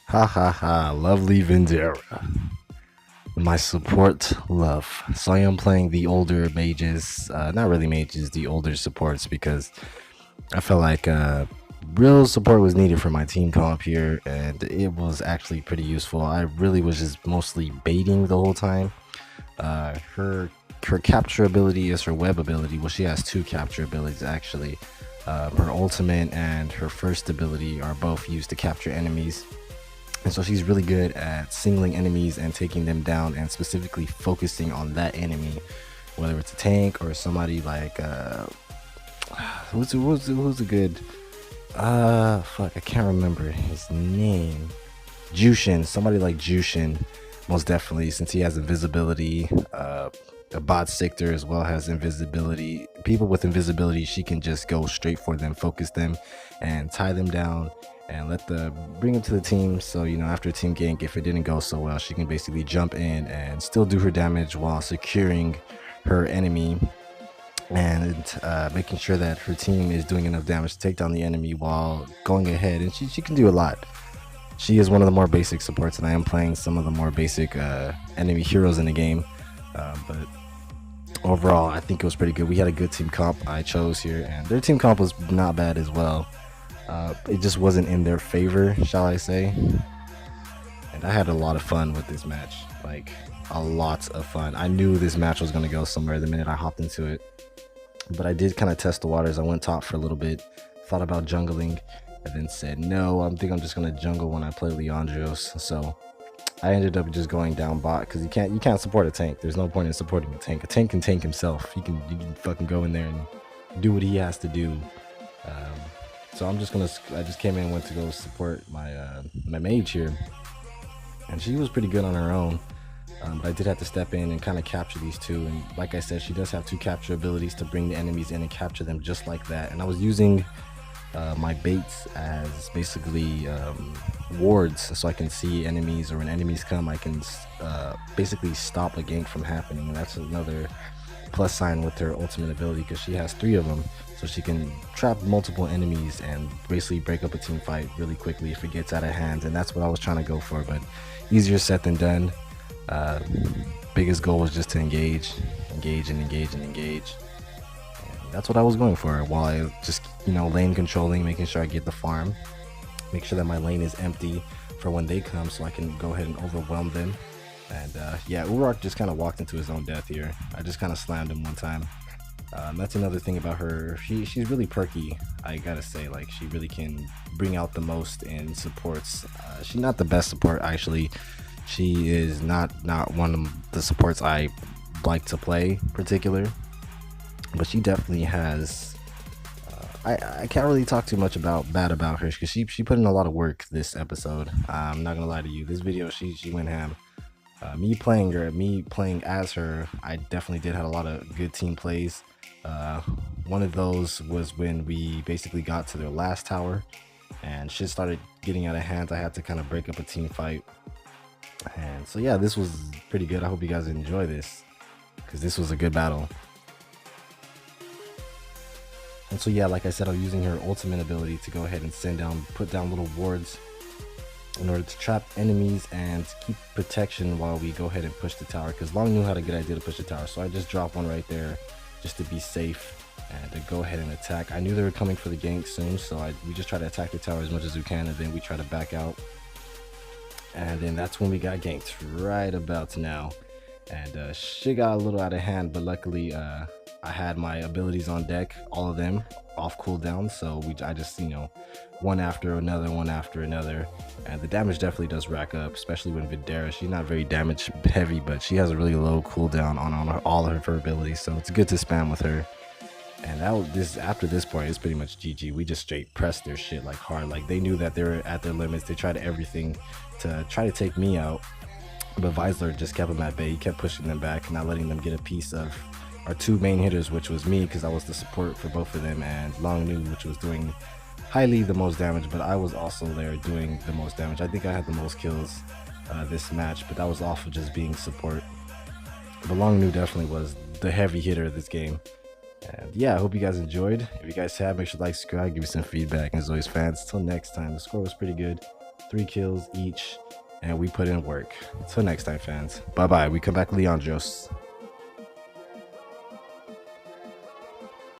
Ha ha ha, lovely Vindera. My support love. So I am playing the older mages, not really mages, the older supports because I felt like real support was needed for my team comp here, and it was actually pretty useful. I really was just mostly baiting the whole time. Her capture ability is her web ability. Well, she has two capture abilities actually. Her ultimate and her first ability are both used to capture enemies. And so she's really good at singling enemies and taking them down and specifically focusing on that enemy, whether it's a tank or somebody like who's a good fuck, I can't remember his name. Jushin, somebody like Jushin, most definitely, since he has invisibility. The bot Sictor as well has invisibility. People with invisibility, she can just go straight for them, focus them, and tie them down and bring them to the team. So after a team gank, if it didn't go so well, she can basically jump in and still do her damage while securing her enemy and making sure that her team is doing enough damage to take down the enemy while going ahead. And she can do a lot. She is one of the more basic supports, and I am playing some of the more basic enemy heroes in the game. But overall, I think it was pretty good. We had a good team comp I chose here, and their team comp was not bad as well. It just wasn't in their favor, shall I say. And I had a lot of fun with this match, like a lot of fun. I knew this match was going to go somewhere the minute I hopped into it, but I did kind of test the waters. I went top for a little bit, thought about jungling, and then said no, I think I'm just going to jungle when I play Leandros. So I ended up just going down bot because you can't support a tank. There's no point in supporting a tank. A tank can tank himself. He can fucking go in there and do what he has to do. So I just came in and went to go support my mage here, and she was pretty good on her own. But I did have to step in and kind of capture these two. And like I said, she does have two capture abilities to bring the enemies in and capture them just like that. And I was using my baits as basically wards, so I can see enemies, or when enemies come, I can basically stop a gank from happening. And that's another plus sign with her ultimate ability, because she has 3 of them, so she can trap multiple enemies and basically break up a team fight really quickly if it gets out of hand. And that's what I was trying to go for, but easier said than done. Biggest goal was just to engage. And that's what I was going for, while I just lane controlling, making sure I get the farm, make sure that my lane is empty for when they come, so I can go ahead and overwhelm them. And yeah, Urark just kind of walked into his own death here. I just kind of slammed him one time. That's another thing about her. She's really perky, I gotta say. Like, she really can bring out the most in supports. She's not the best support, actually. She is not one of the supports I like to play particular, but she definitely has. I can't really talk too much bad about her, because she put in a lot of work this episode. I'm not gonna lie to you. This video, she went ham. Me playing as her, I definitely did have a lot of good team plays. One of those was when we basically got to their last tower and shit started getting out of hand. I had to kind of break up a team fight. And so yeah, this was pretty good. I hope you guys enjoy this, because this was a good battle. And so yeah, like I said, I'm using her ultimate ability to go ahead and put down little wards in order to trap enemies and keep protection while we go ahead and push the tower, because Long knew had a good idea to push the tower. So I just dropped one right there just to be safe and to go ahead and attack. I knew they were coming for the gank soon, so we just try to attack the tower as much as we can, and then we try to back out. And then that's when we got ganked right about now. And shit got a little out of hand, but luckily I had my abilities on deck, all of them off cooldown. So I just one after another, and the damage definitely does rack up, especially when Vindera, she's not very damage heavy, but she has a really low cooldown on all of her abilities, so it's good to spam with her. And after this point, it's pretty much GG. We just straight pressed their shit like hard. Like, they knew that they were at their limits. They tried everything to try to take me out, but Vizsla just kept them at bay. He kept pushing them back and not letting them get a piece of our 2 main hitters, which was me, because I was the support for both of them, and Long Nu, which was doing highly the most damage, but I was also there doing the most damage. I think I had the most kills this match, but that was off of just being support. But Long Nu definitely was the heavy hitter of this game. And yeah, I hope you guys enjoyed. If you guys have, make sure to like, subscribe, give me some feedback, and as always, fans, until next time, the score was pretty good. 3 kills each, and we put in work. Till next time, fans. Bye bye. We come back, Leandros.